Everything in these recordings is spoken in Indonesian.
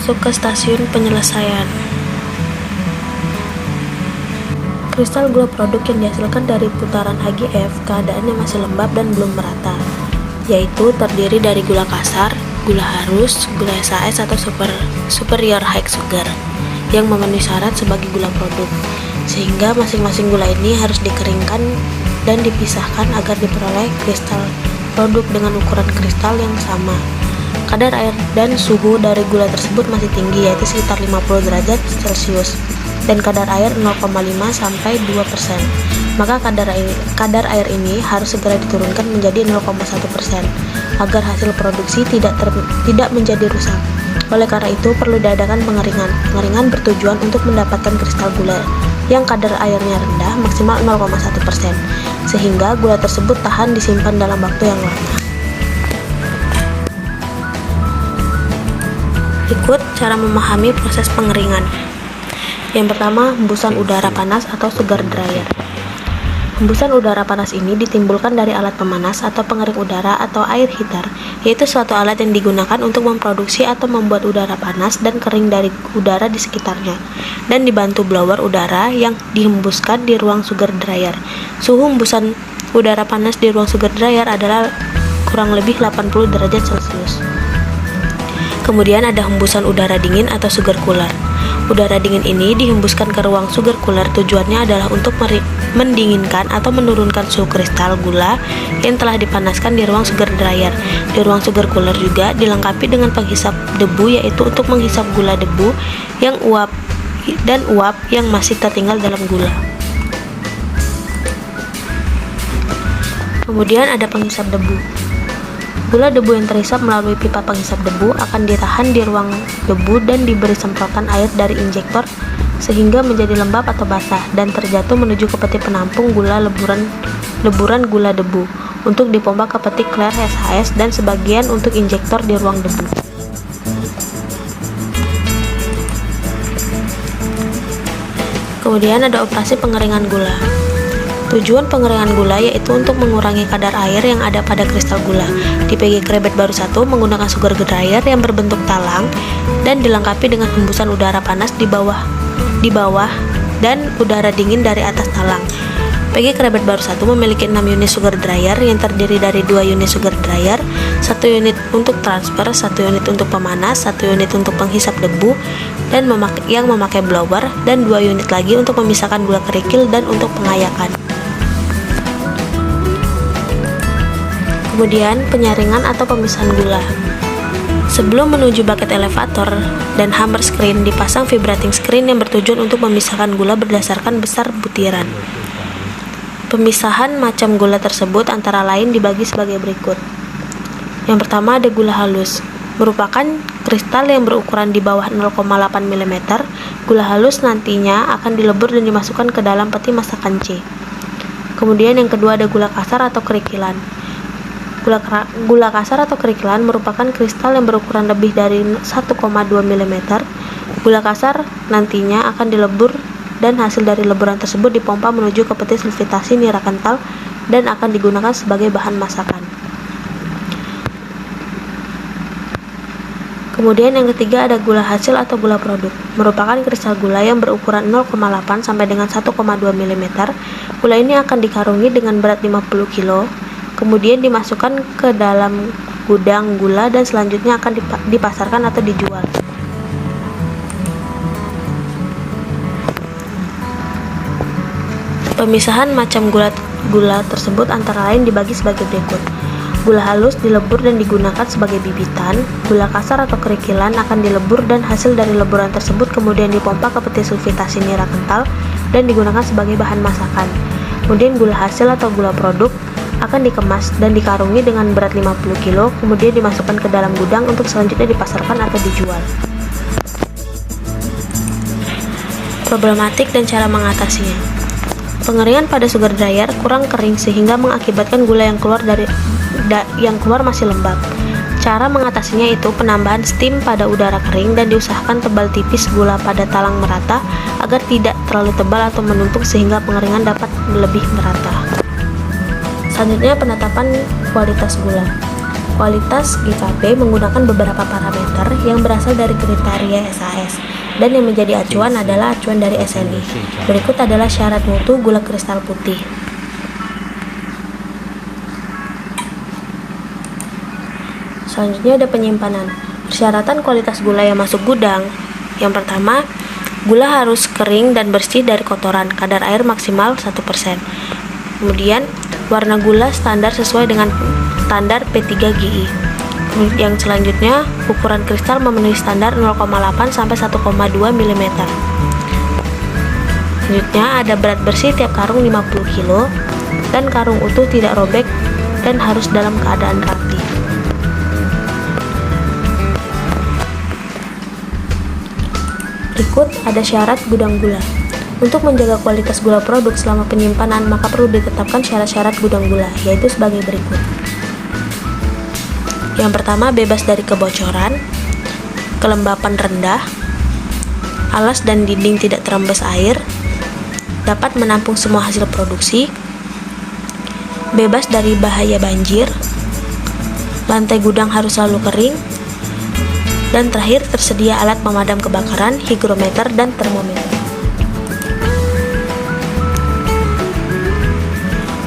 Masuk ke stasiun penyelesaian. Kristal gula produk yang dihasilkan dari putaran HGF keadaannya masih lembab dan belum merata, yaitu terdiri dari gula kasar, gula halus, gula SAS atau superior high sugar yang memenuhi syarat sebagai gula produk, sehingga masing-masing gula ini harus dikeringkan dan dipisahkan agar diperoleh kristal produk dengan ukuran kristal yang sama. Kadar air dan suhu dari gula tersebut masih tinggi, yaitu sekitar 50 derajat Celcius, dan kadar air 0,5 sampai 2%. Maka kadar air ini harus segera diturunkan menjadi 0,1% agar hasil produksi tidak menjadi rusak. Oleh karena itu perlu diadakan pengeringan. Pengeringan bertujuan untuk mendapatkan kristal gula yang kadar airnya rendah maksimal 0,1%, sehingga gula tersebut tahan disimpan dalam waktu yang lama. Berikut cara memahami proses pengeringan. Yang pertama, hembusan udara panas atau sugar dryer. Hembusan udara panas ini ditimbulkan dari alat pemanas atau pengering udara atau air heater, yaitu suatu alat yang digunakan untuk memproduksi atau membuat udara panas dan kering dari udara di sekitarnya, dan dibantu blower udara yang dihembuskan di ruang sugar dryer. Suhu hembusan udara panas di ruang sugar dryer adalah kurang lebih 80 derajat Celcius. Kemudian ada hembusan udara dingin atau sugar cooler. Udara dingin ini dihembuskan ke ruang sugar cooler, tujuannya adalah untuk mendinginkan atau menurunkan suhu kristal gula yang telah dipanaskan di ruang sugar dryer. Di ruang sugar cooler juga dilengkapi dengan penghisap debu, yaitu untuk menghisap gula debu yang uap yang masih tertinggal dalam gula. Kemudian ada penghisap debu. Gula debu yang terhisap melalui pipa penghisap debu akan ditahan di ruang debu dan diberi semprotan air dari injektor sehingga menjadi lembab atau basah dan terjatuh menuju ke peti penampung leburan gula debu untuk dipompa ke peti clear SHS dan sebagian untuk injektor di ruang debu. Kemudian ada operasi pengeringan gula. Tujuan pengeringan gula yaitu untuk mengurangi kadar air yang ada pada kristal gula. Di PG Krebet baru 1 menggunakan sugar dryer yang berbentuk talang dan dilengkapi dengan hembusan udara panas di bawah dan udara dingin dari atas talang. PG Krebet baru 1 memiliki 6 unit sugar dryer yang terdiri dari 2 unit sugar dryer, 1 unit untuk transfer, 1 unit untuk pemanas, 1 unit untuk penghisap debu dan yang memakai blower, dan 2 unit lagi untuk memisahkan gula kerikil dan untuk pengayakan. Kemudian penyaringan atau pemisahan gula. Sebelum menuju bucket elevator dan hammer screen, dipasang vibrating screen yang bertujuan untuk memisahkan gula berdasarkan besar butiran. Pemisahan macam gula tersebut antara lain dibagi sebagai berikut. Yang pertama ada gula halus, merupakan kristal yang berukuran di bawah 0,8 mm. Gula halus nantinya akan dilebur dan dimasukkan ke dalam peti masakan C. Kemudian yang kedua ada gula kasar atau kerikilan. Gula kasar atau kerikilan merupakan kristal yang berukuran lebih dari 1,2 mm. Gula kasar nantinya akan dilebur dan hasil dari leburan tersebut dipompa menuju ke peti sulfitasi nira kental dan akan digunakan sebagai bahan masakan. Kemudian yang ketiga ada gula hasil atau gula produk, merupakan kristal gula yang berukuran 0,8 sampai dengan 1,2 mm. Gula ini akan dikarungi dengan berat 50 kg. Kemudian dimasukkan ke dalam gudang gula dan selanjutnya akan dipasarkan atau dijual. Pemisahan macam gula tersebut antara lain dibagi sebagai berikut. Gula halus dilebur dan digunakan sebagai bibitan. Gula kasar atau kerikilan akan dilebur dan hasil dari leburan tersebut kemudian dipompa ke peti sulfitasi nira kental dan digunakan sebagai bahan masakan. Kemudian gula hasil atau gula produk akan dikemas dan dikarungi dengan berat 50 kg, kemudian dimasukkan ke dalam gudang untuk selanjutnya dipasarkan atau dijual. Problematik dan cara mengatasinya. Pengeringan pada sugar dryer kurang kering sehingga mengakibatkan gula yang keluar masih lembab. Cara mengatasinya itu penambahan steam pada udara kering dan diusahakan tebal tipis gula pada talang merata agar tidak terlalu tebal atau menumpuk sehingga pengeringan dapat lebih merata. Selanjutnya penetapan kualitas gula. Kualitas GKP menggunakan beberapa parameter higrometer yang berasal dari kriteria SAS, dan yang menjadi acuan adalah acuan dari SNI. Berikut adalah syarat mutu gula kristal putih. Selanjutnya ada penyimpanan. Persyaratan kualitas gula yang masuk gudang. Yang pertama, gula harus kering dan bersih dari kotoran, kadar air maksimal 1%. Kemudian, warna gula standar sesuai dengan standar P3GI. Yang selanjutnya, ukuran kristal memenuhi standar 0,8 sampai 1,2 mm. Selanjutnya, ada berat bersih tiap karung 50 kg dan karung utuh tidak robek dan harus dalam keadaan rapi. Berikut ada syarat gudang gula. Untuk menjaga kualitas gula produk selama penyimpanan, maka perlu ditetapkan syarat-syarat gudang gula, yaitu sebagai berikut. Yang pertama, bebas dari kebocoran, kelembapan rendah, alas dan dinding tidak terembes air, dapat menampung semua hasil produksi, bebas dari bahaya banjir, lantai gudang harus selalu kering, dan terakhir tersedia alat pemadam kebakaran, higrometer, dan termometer.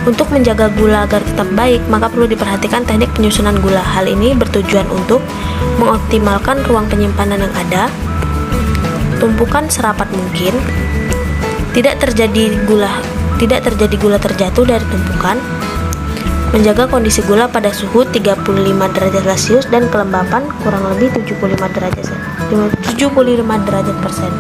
Untuk menjaga gula agar tetap baik, maka perlu diperhatikan teknik penyusunan gula. Hal ini bertujuan untuk mengoptimalkan ruang penyimpanan yang ada, tumpukan serapat mungkin, tidak terjadi gula terjatuh dari tumpukan, menjaga kondisi gula pada suhu 35 derajat Celcius dan kelembapan kurang lebih 75 derajat persen.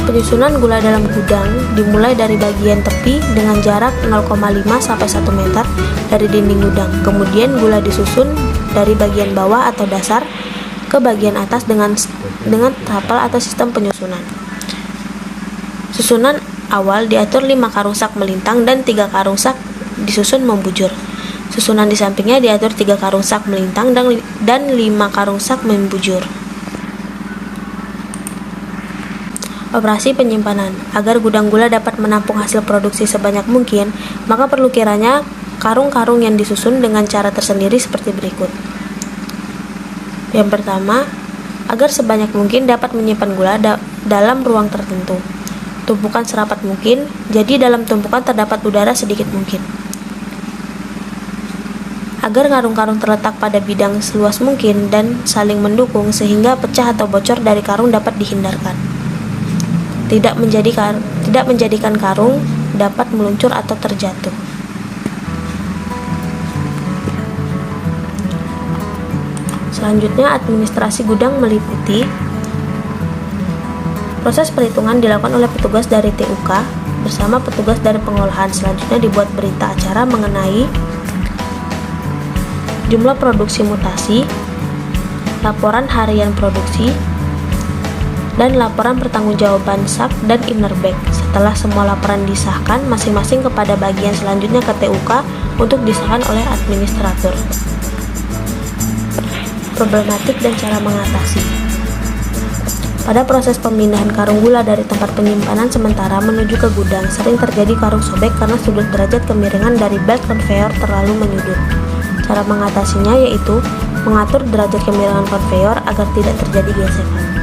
Penyusunan gula dalam gudang dimulai dari bagian tepi dengan jarak 0,5 sampai 1 meter dari dinding gudang. Kemudian gula disusun dari bagian bawah atau dasar ke bagian atas dengan tapal atau sistem penyusunan. Susunan awal diatur 5 karung sak melintang dan 3 karung sak disusun membujur. Susunan di sampingnya diatur 3 karung sak melintang dan 5 karung sak membujur. Operasi penyimpanan. Agar gudang gula dapat menampung hasil produksi sebanyak mungkin, maka perlu kiranya karung-karung yang disusun dengan cara tersendiri seperti berikut. Yang pertama, agar sebanyak mungkin dapat menyimpan gula dalam ruang tertentu. Tumpukan serapat mungkin, jadi dalam tumpukan terdapat udara sedikit mungkin. Agar karung-karung terletak pada bidang seluas mungkin dan saling mendukung sehingga pecah atau bocor dari karung dapat dihindarkan. Tidak menjadikan karung dapat meluncur atau terjatuh. Selanjutnya, administrasi gudang meliputi proses perhitungan dilakukan oleh petugas dari TUK bersama petugas dari pengolahan. Selanjutnya dibuat berita acara mengenai jumlah produksi mutasi, laporan harian produksi, dan laporan pertanggungjawaban sak dan inner bag. Setelah semua laporan disahkan masing-masing kepada bagian selanjutnya ke TUK untuk disahkan oleh administrator. Problematik dan cara mengatasi. Pada proses pemindahan karung gula dari tempat penyimpanan sementara menuju ke gudang, sering terjadi karung sobek karena sudut derajat kemiringan dari belt conveyor terlalu menyudut. Cara mengatasinya yaitu mengatur derajat kemiringan konveyor agar tidak terjadi gesekan.